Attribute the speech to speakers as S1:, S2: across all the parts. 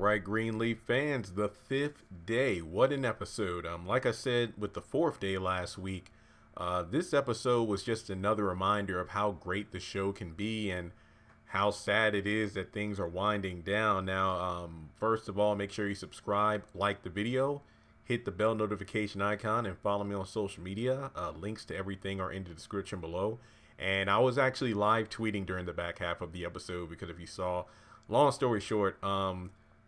S1: right, Greenleaf fans, the fifth day. What an episode. Like I said with the fourth day last week, this episode was just another reminder of how great the show can be and how sad it is that things are winding down. Now, first of all, make sure you subscribe, like the video, hit the bell notification icon, and follow me on social media. Links to everything are in the description below. And I was actually live tweeting during the back half of the episode because if you saw, long story short,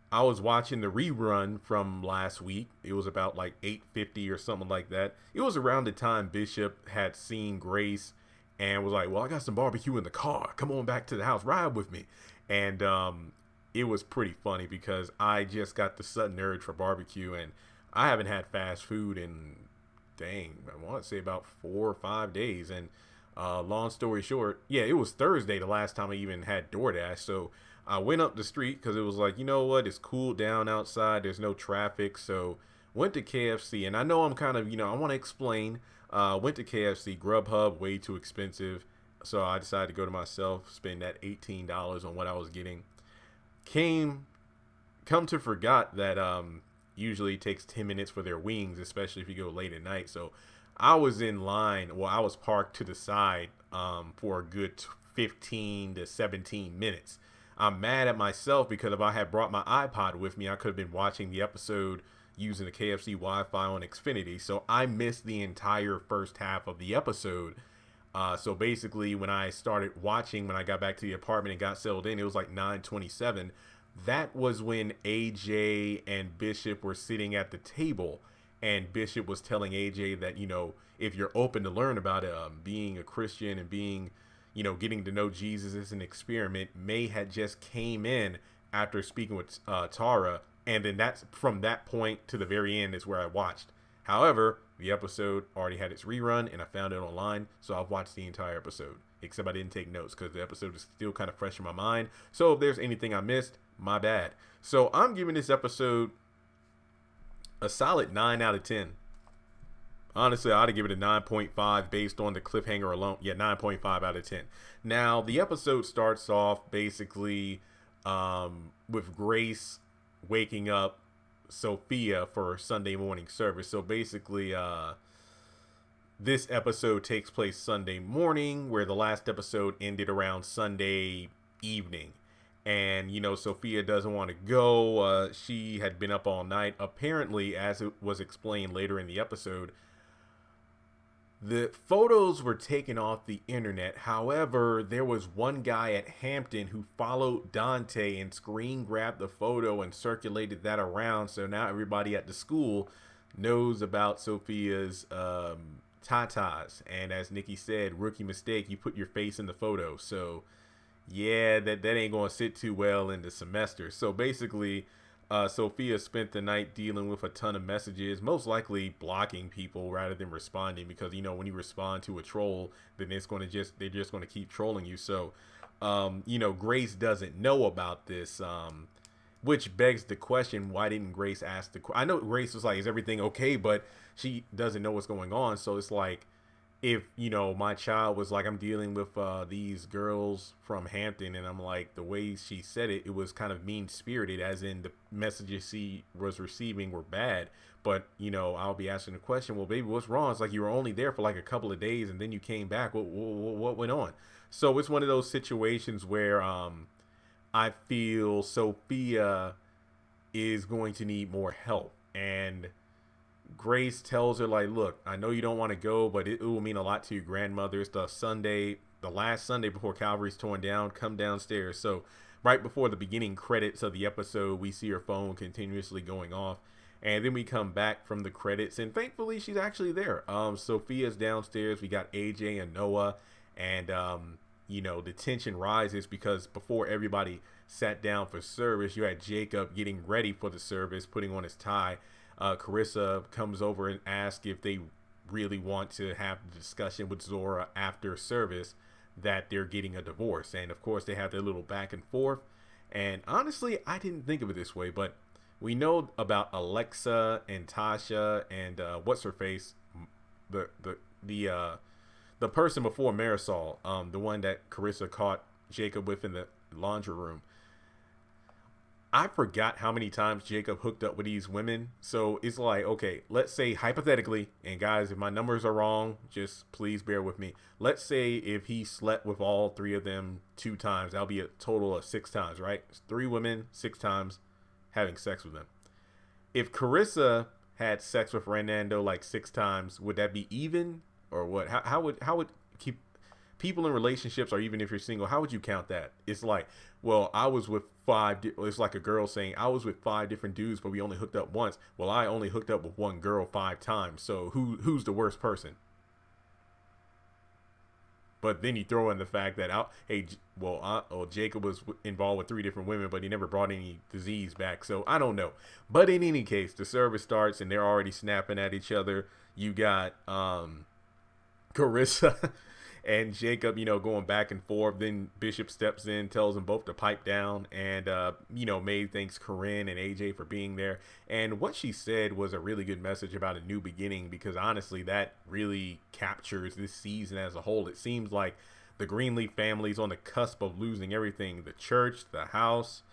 S1: I was watching the rerun from last week. It was about like 8:50 or something like that. It was around the time Bishop had seen Grace and was like, well, I got some barbecue in the car. Come on back to the house. Ride with me. And it was pretty funny because I just got the sudden urge for barbecue. And I haven't had fast food in, dang, I want to say about 4 or 5 days. And long story short, yeah, it was Thursday the last time I even had DoorDash. So I went up the street because it was like, you know what, it's cooled down outside. There's no traffic. So went to KFC. And I know I'm kind of, I want to explain. Went to KFC. Grubhub, way too expensive. So I decided to go to myself, spend that $18 on what I was getting. Come to forgot that usually it takes 10 minutes for their wings, especially if you go late at night. So I was in line. Well, I was parked to the side for a good 15 to 17 minutes. I'm mad at myself because if I had brought my iPod with me, I could have been watching the episode using the KFC Wi-Fi on Xfinity. So I missed the entire first half of the episode. So basically, when I started watching, when I got back to the apartment and got settled in, it was like 9:27. That was when AJ and Bishop were sitting at the table. And Bishop was telling AJ that, if you're open to learn about it, being a Christian and being, getting to know Jesus as an experiment, May had just came in after speaking with Tara. And then that's from that point to the very end is where I watched. However, the episode already had its rerun and I found it online. So I've watched the entire episode, except I didn't take notes because the episode is still kind of fresh in my mind. So if there's anything I missed, my bad. So I'm giving this episode a solid 9 out of 10. Honestly, I'd give it a 9.5 based on the cliffhanger alone. Yeah, 9.5 out of 10. Now, the episode starts off basically with Grace waking up Sophia for Sunday morning service. So basically, this episode takes place Sunday morning, where the last episode ended around Sunday evening. And, Sophia doesn't want to go. She had been up all night. Apparently, as it was explained later in the episode, the photos were taken off the internet. However, there was one guy at Hampton who followed Dante and screen grabbed the photo and circulated that around. So now everybody at the school knows about Sophia's tatas. And as Nikki said, rookie mistake, you put your face in the photo. So yeah, that ain't going to sit too well in the semester. So basically, Sophia spent the night dealing with a ton of messages, most likely blocking people rather than responding because, when you respond to a troll, then they're just going to keep trolling you. So, Grace doesn't know about this, which begs the question, why didn't Grace ask I know Grace was like, is everything okay? But she doesn't know what's going on. So it's like, if my child was like, I'm dealing with these girls from Hampton, and I'm like, the way she said it was kind of mean spirited, as in the messages she was receiving were bad. But I'll be asking the question, well, baby, what's wrong? It's like you were only there for like a couple of days and then you came back. What went on? So it's one of those situations where I feel Sophia is going to need more help. And Grace tells her, like, look, I know you don't want to go, but it will mean a lot to your grandmother. It's the last Sunday before Calvary's torn down. Come downstairs. So right before the beginning credits of the episode, we see her phone continuously going off. And then we come back from the credits, and thankfully she's actually there. Sophia's downstairs. We got AJ and Noah, and the tension rises because before everybody sat down for service, you had Jacob getting ready for the service, putting on his tie. Carissa comes over and asks if they really want to have the discussion with Zora after service that they're getting a divorce. And of course, they have their little back and forth. And honestly, I didn't think of it this way, but we know about Alexa and Tasha and what's her face, the person before Marisol, the one that Carissa caught Jacob with in the laundry room. I forgot how many times Jacob hooked up with these women. So it's like, okay, let's say hypothetically, and guys, if my numbers are wrong, just please bear with me. Let's say if he slept with all three of them 2 times, that'll be a total of 6 times, right? It's 3 women, 6 times having sex with them. If Carissa had sex with Fernando like 6 times, would that be even, or what? How would keep people in relationships, or even if you're single, how would you count that? It's like, well, I was with it's like a girl saying, I was with 5 different dudes, but we only hooked up once. Well, I only hooked up with one girl 5 times. So who's the worst person? But then you throw in the fact that, Jacob was involved with 3 different women, but he never brought any disease back. So I don't know. But in any case, the service starts and they're already snapping at each other. You got Carissa and Jacob, going back and forth. Then Bishop steps in, tells them both to pipe down, and May thanks Corinne and AJ for being there. And what she said was a really good message about a new beginning, because honestly, that really captures this season as a whole. It seems like the Greenleaf family's on the cusp of losing everything: the church, the house.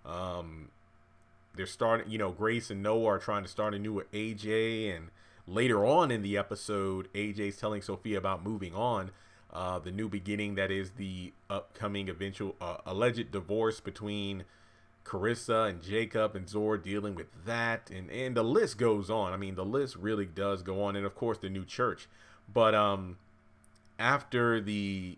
S1: They're starting, Grace and Noah are trying to start anew with AJ, and later on in the episode, AJ's telling Sophia about moving on. The new beginning, that is the upcoming eventual alleged divorce between Carissa and Jacob, and Zora dealing with that, and the list goes on. I mean, the list really does go on, and of course the new church. But after the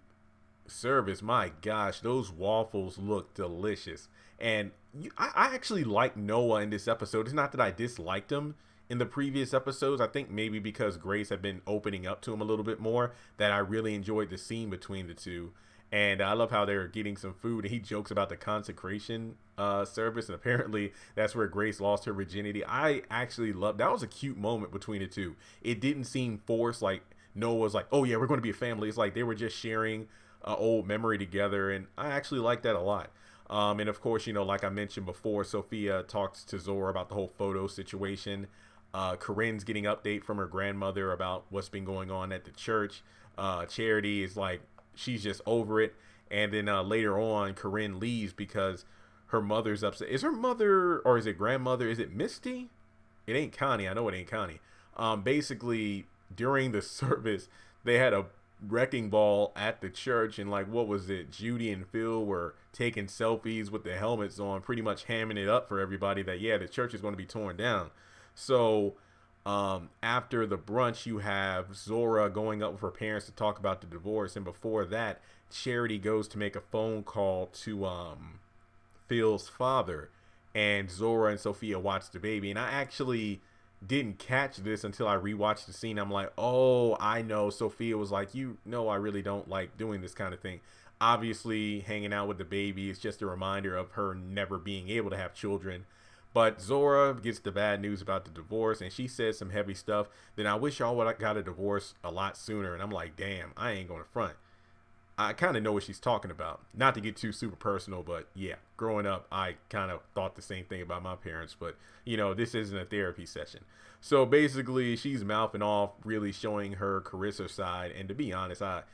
S1: service, my gosh, those waffles look delicious. And I actually like Noah in this episode. It's not that I disliked him in the previous episodes. I think maybe because Grace had been opening up to him a little bit more, that I really enjoyed the scene between the two. And I love how they're getting some food, and he jokes about the consecration service, and apparently that's where Grace lost her virginity. I actually loved that. Was a cute moment between the two. It didn't seem forced, like Noah was like, oh yeah, we're going to be a family. It's like they were just sharing an old memory together, and I actually like that a lot. And of course, like I mentioned before, Sophia talks to Zora about the whole photo situation. Corinne's getting update from her grandmother about what's been going on at the church. Charity is like, she's just over it. And then later on, Corinne leaves because her mother's upset. Is her mother, or is it grandmother? Is it Misty? It ain't Connie. I know it ain't Connie. Basically, during the service, they had a wrecking ball at the church, and like, what was it? Judy and Phil were taking selfies with the helmets on, pretty much hamming it up for everybody that, yeah, the church is going to be torn down. So after the brunch, you have Zora going up with her parents to talk about the divorce, and before that, Charity goes to make a phone call to Phil's father, and Zora and Sophia watch the baby. And I actually didn't catch this until I rewatched the scene. I'm like, oh, I know. Sophia was like, I really don't like doing this kind of thing. Obviously, hanging out with the baby is just a reminder of her never being able to have children. But Zora gets the bad news about the divorce, and she says some heavy stuff. Then, I wish y'all would have got a divorce a lot sooner. And I'm like, damn, I ain't going to front. I kind of know what she's talking about. Not to get too super personal, but yeah, growing up, I kind of thought the same thing about my parents. But, this isn't a therapy session. So basically, she's mouthing off, really showing her Carissa side. And to be honest, I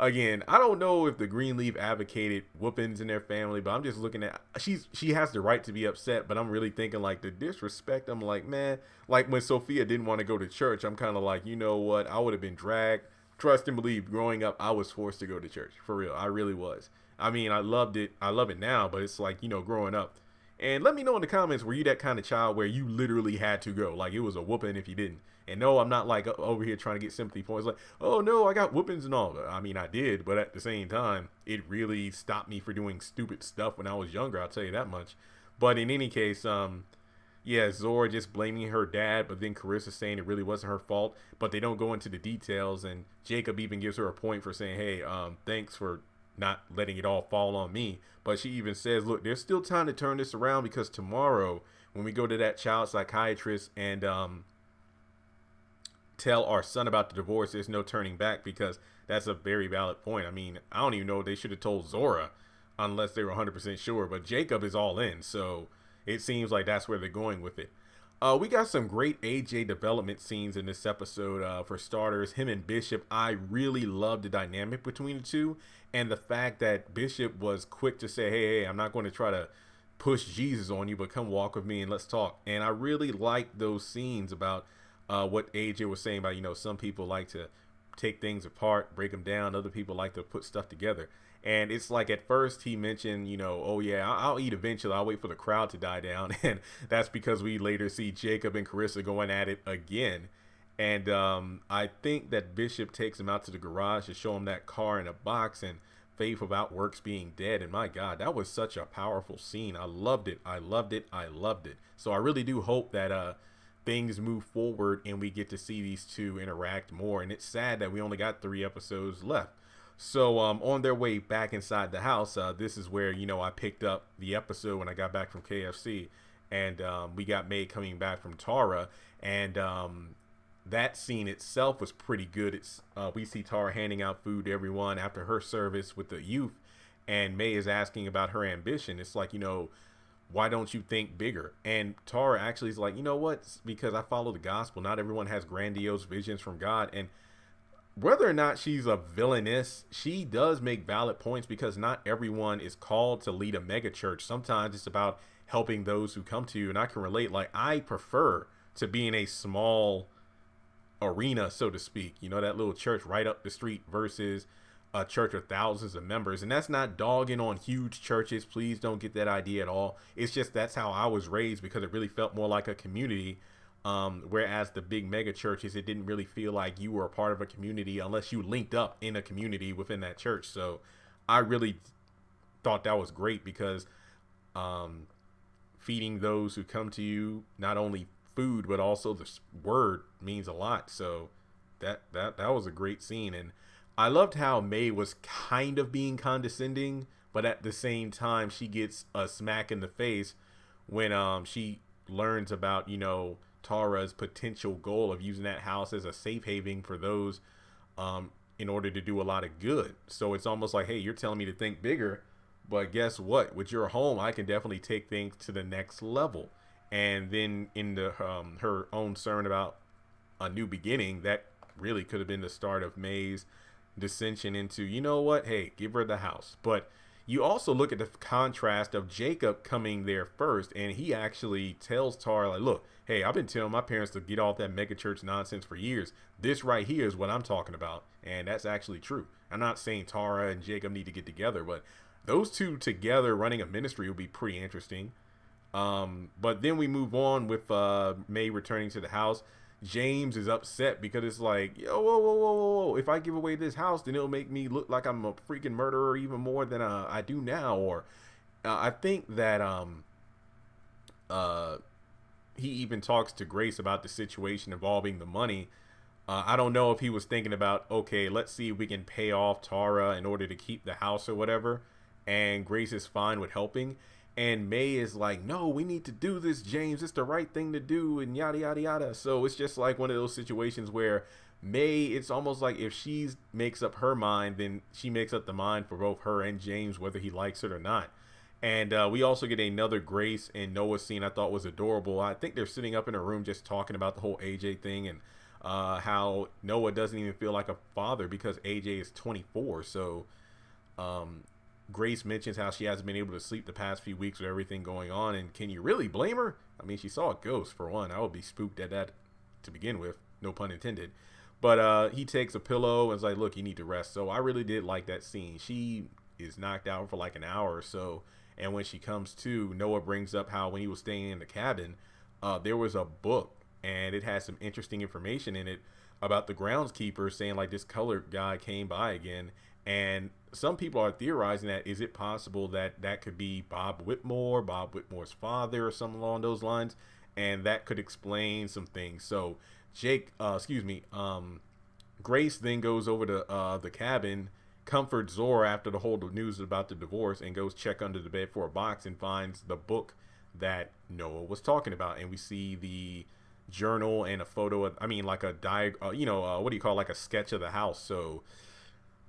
S1: don't know if the Greenleaf advocated whoopings in their family, but I'm just looking at, she has the right to be upset, but I'm really thinking like the disrespect. I'm like, man, like when Sophia didn't want to go to church, I'm kind of like, you know what? I would have been dragged. Trust and believe, growing up, I was forced to go to church. For real. I really was. I mean, I loved it. I love it now, but it's like, growing up. And let me know in the comments, were you that kind of child where you literally had to go? Like, it was a whooping if you didn't. And no, I'm not like over here trying to get sympathy points. Like, oh no, I got whoopings and all. I mean, I did, but at the same time, it really stopped me for doing stupid stuff when I was younger. I'll tell you that much. But in any case, yeah, Zora just blaming her dad, but then Carissa saying it really wasn't her fault. But they don't go into the details, and Jacob even gives her a point for saying, hey, thanks for not letting it all fall on me. But she even says, look, there's still time to turn this around, because tomorrow when we go to that child psychiatrist and tell our son about the divorce, there's no turning back, because that's a very valid point. I mean, I don't even know if they should have told Zora unless they were 100% sure, but Jacob is all in, so it seems like that's where they're going with it. We got some great AJ development scenes in this episode. For starters, him and Bishop, I really loved the dynamic between the two, and the fact that Bishop was quick to say, hey, I'm not going to try to push Jesus on you, but come walk with me and let's talk. And I really like those scenes about what AJ was saying about, some people like to take things apart, break them down. Other people like to put stuff together. And it's like at first he mentioned, oh yeah, I'll eat eventually. I'll wait for the crowd to die down. And that's because we later see Jacob and Carissa going at it again. And I think that Bishop takes him out to the garage to show him that car in a box and faith without works being dead. And my God, that was such a powerful scene. I loved it. I loved it. I loved it. So I really do hope that things move forward and we get to see these two interact more. And it's sad that we only got 3 episodes left. So on their way back inside the house, this is where, I picked up the episode when I got back from KFC. And we got May coming back from Tara. And that scene itself was pretty good. We see Tara handing out food to everyone after her service with the youth. And May is asking about her ambition. It's like, why don't you think bigger? And Tara actually is like, you know what? Because I follow the gospel. Not everyone has grandiose visions from God. And whether or not she's a villainess, she does make valid points because not everyone is called to lead a mega church. Sometimes it's about helping those who come to you. And I can relate. Like, I prefer to be in a small arena, so to speak, that little church right up the street versus a church with thousands of members. And that's not dogging on huge churches. Please don't get that idea at all. It's just that's how I was raised because it really felt more like a community. Whereas the big mega churches, it didn't really feel like you were a part of a community unless you linked up in a community within that church. So I really thought that was great because feeding those who come to you, not only food, but also the word means a lot. So that was a great scene. And I loved how May was kind of being condescending, but at the same time, she gets a smack in the face when she learns about, Tara's potential goal of using that house as a safe haven for those in order to do a lot of good. So it's almost like, hey, you're telling me to think bigger, but guess what? With your home, I can definitely take things to the next level. And then in her own sermon about a new beginning, that really could have been the start of May's dissension into, you know what? Hey, give her the house. But you also look at the contrast of Jacob coming there first, and he actually tells Tara, like, look, hey, I've been telling my parents to get off that megachurch nonsense for years. This right here is what I'm talking about. And that's actually true. I'm not saying Tara and Jacob need to get together, but those two together running a ministry would be pretty interesting. But then we move on with May returning to the house. James is upset because it's like, yo, whoa. If I give away this house, then it'll make me look like I'm a freaking murderer even more than I do now. Or I think that he even talks to Grace about the situation involving the money. I don't know if he was thinking about, okay, let's see if we can pay off Tara in order to keep the house or whatever. And Grace is fine with helping. And May is like, no, we need to do this, James. It's the right thing to do, and yada, yada, yada. So it's just like one of those situations where May, it's almost like if she makes up her mind, then she makes up the mind for both her and James, whether he likes it or not. And we also get another Grace and Noah scene I thought was adorable. I think they're sitting up in a room just talking about the whole AJ thing and how Noah doesn't even feel like a father because AJ is 24. So Grace mentions how she hasn't been able to sleep the past few weeks with everything going on. And can you really blame her? I mean, she saw a ghost, for one. I would be spooked at that to begin with. No pun intended. But he takes a pillow and is like, look, you need to rest. So I really did like that scene. She is knocked out for like an hour or so. And when she comes to, Noah brings up how when he was staying in the cabin, there was a book. And it had some interesting information in it about the groundskeeper saying like this colored guy came by again. And some people are theorizing that is it possible that that could be Bob Whitmore's father or something along those lines, and that could explain some things. So Grace then goes over to the cabin, comforts Zora after the whole news about the divorce, and goes check under the bed for a box and finds the book that Noah was talking about. And we see the journal and a photo of, like a like a sketch of the house. So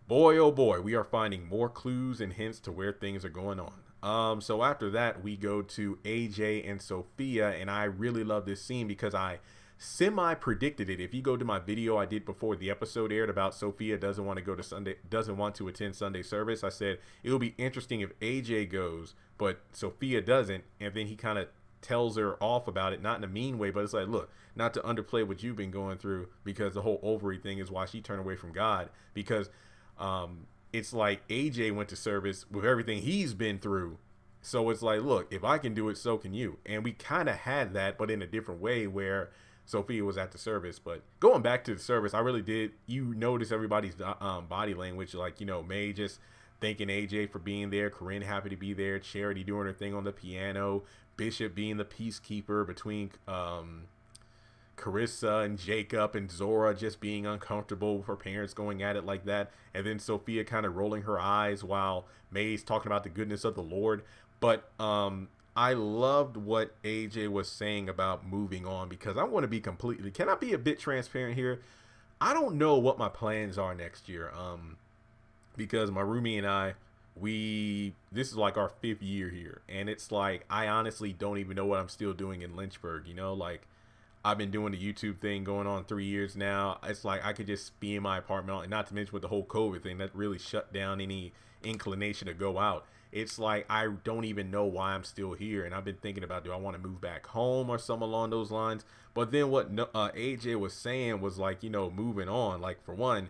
S1: boy, oh boy, we are finding more clues and hints to where things are going on. So after that, we go to AJ and Sophia, and I really love this scene because I semi-predicted it. If you go to my video I did before the episode aired about Sophia doesn't want to attend Sunday service, I said it'll be interesting if AJ goes, but Sophia doesn't. And then he kind of tells her off about it, not in a mean way, but it's like, look, not to underplay what you've been going through, because the whole ovary thing is why she turned away from God, because it's like AJ went to service with everything he's been through. So it's like, look, if I can do it, so can you. And we kind of had that, but in a different way, where Sophia was at the service. But going back to the service, I really did. You notice everybody's body language, like, May just thanking AJ for being there, Corinne happy to be there, Charity doing her thing on the piano, Bishop being the peacekeeper between Carissa and Jacob, and Zora just being uncomfortable with her parents going at it like that, and then Sophia kind of rolling her eyes while May's talking about the goodness of the Lord. But I loved what AJ was saying about moving on, because I want to be can I be a bit transparent here? I don't know what my plans are next year, because my roomie and I, this is like our 5th year here, and it's like, I honestly don't even know what I'm still doing in Lynchburg, like, I've been doing the YouTube thing going on 3 years now. It's like I could just be in my apartment, and not to mention with the whole COVID thing that really shut down any inclination to go out. It's like I don't even know why I'm still here, and I've been thinking about, do I want to move back home or something along those lines? But then what AJ was saying was like, moving on. Like, for one,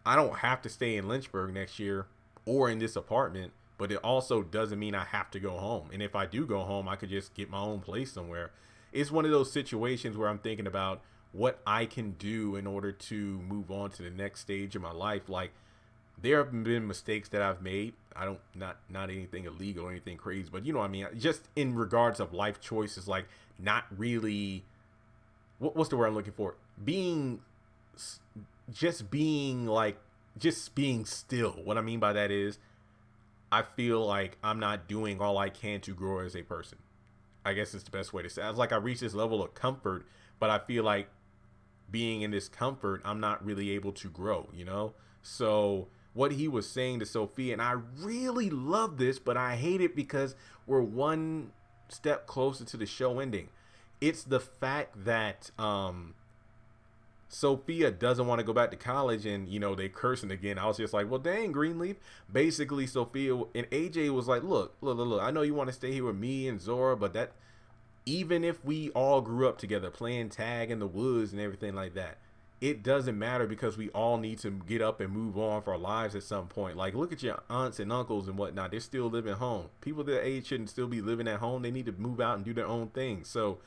S1: I don't have to stay in Lynchburg next year or in this apartment, but it also doesn't mean I have to go home. And if I do go home, I could just get my own place somewhere. It's one of those situations where I'm thinking about what I can do in order to move on to the next stage of my life. Like, there have been mistakes that I've made. I don't, not anything illegal or anything crazy, but what I mean? Just in regards of life choices, like, not really, what's the word I'm looking for? Just being still. What I mean by that is, I feel like I'm not doing all I can to grow as a person. I guess it's the best way to say it. It's like I reached this level of comfort, but I feel like being in this comfort, I'm not really able to grow, So what he was saying to Sophia, and I really love this, but I hate it because we're one step closer to the show ending. It's the fact that Sophia doesn't want to go back to college, and they cursing again. I was just like, well, dang, Greenleaf. Basically, Sophia and AJ was like, look, I know you want to stay here with me and Zora, but that, even if we all grew up together playing tag in the woods and everything like that, it doesn't matter, because we all need to get up and move on for our lives at some point. Like, look at your aunts and uncles and whatnot. They're still living home. People their age shouldn't still be living at home. They need to move out and do their own thing. So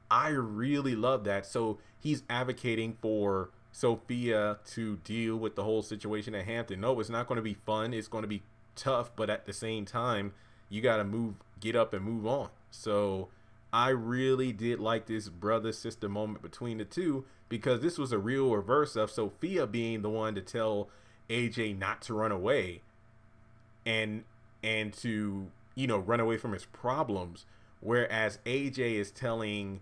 S1: I really love that. So he's advocating for Sophia to deal with the whole situation at Hampton. No, it's not going to be fun. It's going to be tough, but at the same time, you got to get up and move on. So I really did like this brother-sister moment between the two, because this was a real reverse of Sophia being the one to tell AJ not to run away and to, run away from his problems, whereas AJ is telling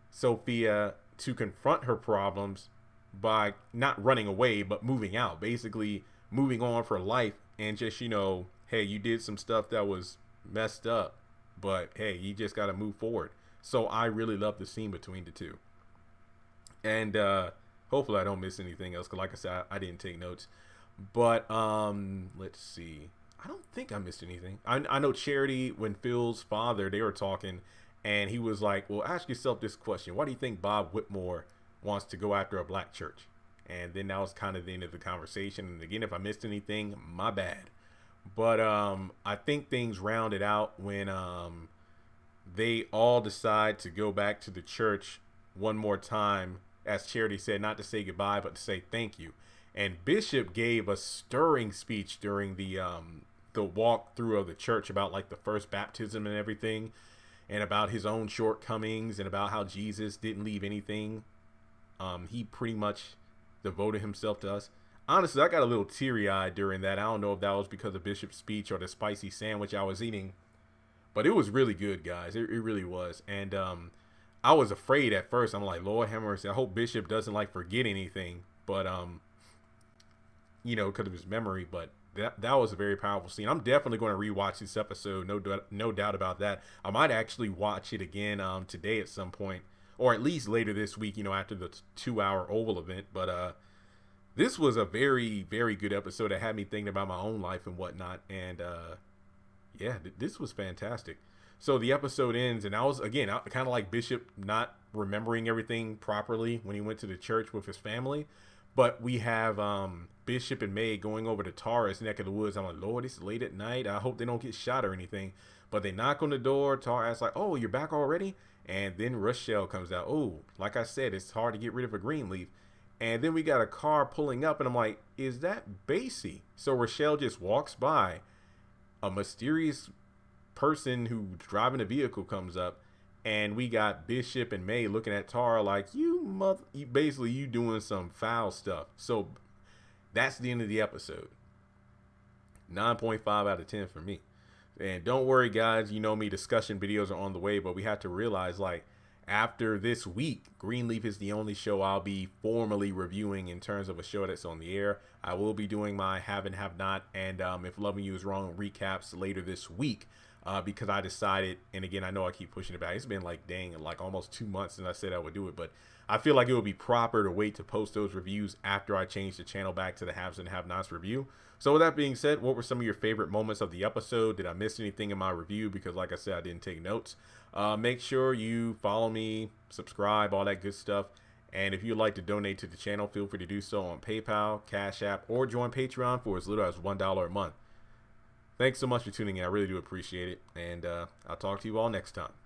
S1: Sophia to confront her problems by not running away, but moving out, basically moving on for life, and just, hey, you did some stuff that was messed up, but hey, you just got to move forward. So I really love the scene between the two. And hopefully I don't miss anything else, because like I said, I didn't take notes. But let's see. I don't think I missed anything. I know Charity, when Phil's father, they were talking, and he was like, well, ask yourself this question. Why do you think Bob Whitmore wants to go after a black church? And then that was kind of the end of the conversation. And again, if I missed anything, my bad. But I think things rounded out when they all decide to go back to the church one more time, as Charity said, not to say goodbye, but to say thank you. And Bishop gave a stirring speech during the walkthrough of the church about like the first baptism and everything, and about his own shortcomings, and about how Jesus didn't leave anything. He pretty much devoted himself to us. Honestly, I got a little teary-eyed during that. I don't know if that was because of Bishop's speech or the spicy sandwich I was eating, but it was really good, guys. It really was. And I was afraid at first. I'm like, Lord have mercy, I hope Bishop doesn't like forget anything, but because of his memory. But that was a very powerful scene. I'm definitely going to rewatch this episode, no doubt about that. I might actually watch it again today at some point. or at least later this week, after the 2-hour Oval event. But this was a very, very good episode that had me thinking about my own life and whatnot. And yeah, this was fantastic. So the episode ends, and I was, again, kind of like Bishop not remembering everything properly when he went to the church with his family. But we have Bishop and May going over to Tara's neck of the woods. I'm like, Lord, it's late at night. I hope they don't get shot or anything. But they knock on the door. Tara's like, oh, you're back already? And then Rochelle comes out. Oh, like I said, it's hard to get rid of a Greenleaf. And then we got a car pulling up, and I'm like, is that Basie? So Rochelle just walks by. A mysterious person who's driving a vehicle comes up, and we got Bishop and May looking at Tara like, basically you doing some foul stuff. So that's the end of the episode. 9.5 out of 10 for me. And don't worry, guys, you know me, discussion videos are on the way, but we have to realize, like, after this week, Greenleaf is the only show I'll be formally reviewing in terms of a show that's on the air. I will be doing my have and have not, and If Loving You Is Wrong recaps later this week, because I decided, and again, I know I keep pushing it back. It's been like almost 2 months since I said I would do it, but I feel like it would be proper to wait to post those reviews after I change the channel back to the haves and have nots review. So with that being said, what were some of your favorite moments of the episode? Did I miss anything in my review? Because like I said, I didn't take notes. Make sure you follow me, subscribe, all that good stuff. And if you'd like to donate to the channel, feel free to do so on PayPal, Cash App, or join Patreon for as little as $1 a month. Thanks so much for tuning in. I really do appreciate it. And I'll talk to you all next time.